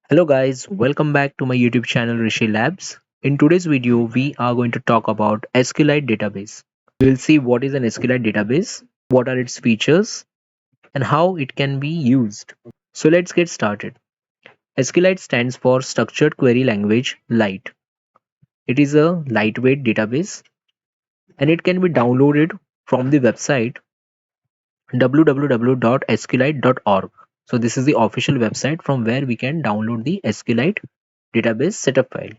Hello guys, welcome back to my YouTube channel Rishi Labs. In today's video, we are going to talk about SQLite database. We will see what is an SQLite database, what are its features, and how it can be used. So let's get started. SQLite stands for Structured Query Language Lite. It is a lightweight database and it can be downloaded from the website www.sqlite.org. So this is the official website from where we can download the SQLite database setup file.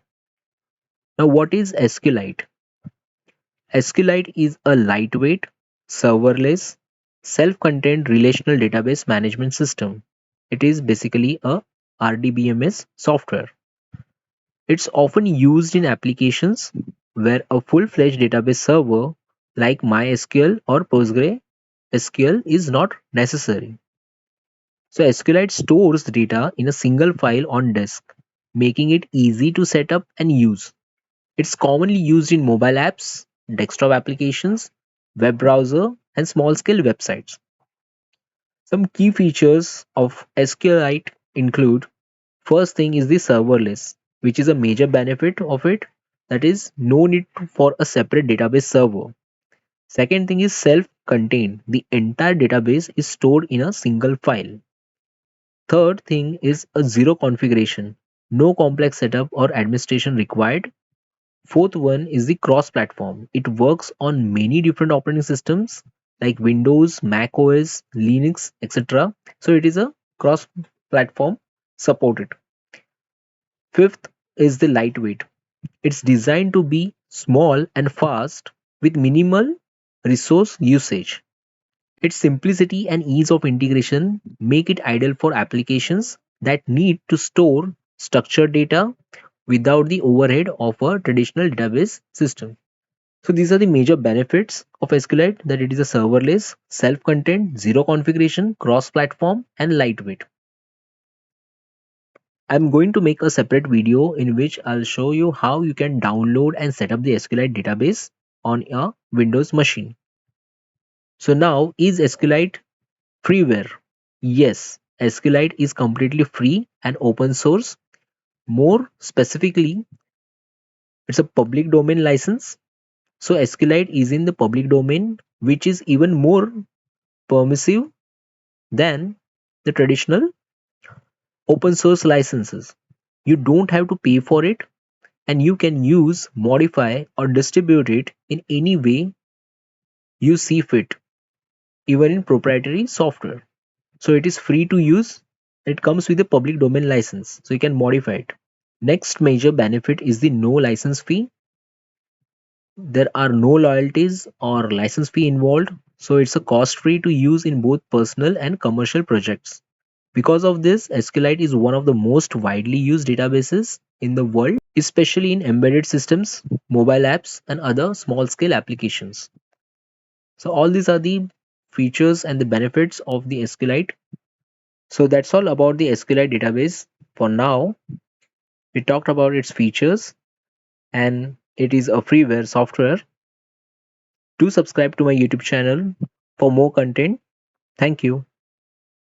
Now, what is SQLite? SQLite is a lightweight, serverless, self-contained relational database management system. It is basically a RDBMS software. It's often used in applications where a full-fledged database server like MySQL or PostgreSQL is not necessary. So SQLite stores data in a single file on disk, making it easy to set up and use. It's commonly used in mobile apps, desktop applications, web browser, and small scale websites. Some key features of SQLite include: first thing is the serverless, which is a major benefit of it. That is, no need for a separate database server. Second thing is self contained. The entire database is stored in a single file. Third thing is a zero configuration. No complex setup or administration required. Fourth one is the cross-platform. It works on many different operating systems like Windows, Mac OS, Linux, etc. So it is a cross-platform supported. Fifth is the lightweight. It's designed to be small and fast with minimal resource usage. Its simplicity and ease of integration make it ideal for applications that need to store structured data without the overhead of a traditional database system. So these are the major benefits of SQLite, that it is a serverless, self-contained, zero configuration, cross-platform, and lightweight. I'm going to make a separate video in which I'll show you how you can download and set up the SQLite database on a Windows machine. So now, is SQLite freeware? Yes, SQLite is completely free and open source. More specifically, it's a public domain license. So SQLite is in the public domain, which is even more permissive than the traditional open source licenses. You don't have to pay for it and you can use, modify, or distribute it in any way you see fit, even in proprietary software. So it is free to use. It comes with a public domain license, so you can modify it. Next major benefit is the no license fee. There are no loyalties or license fee involved, so it's a cost free to use in both personal and commercial projects. Because of this, SQLite is one of the most widely used databases in the world, especially in embedded systems, mobile apps, and other small scale applications. So, all these are the features and the benefits of the SQLite. So, that's all about the SQLite database. For now, we talked about its features, and it is a freeware software. Do subscribe to my YouTube channel for more content. Thank you.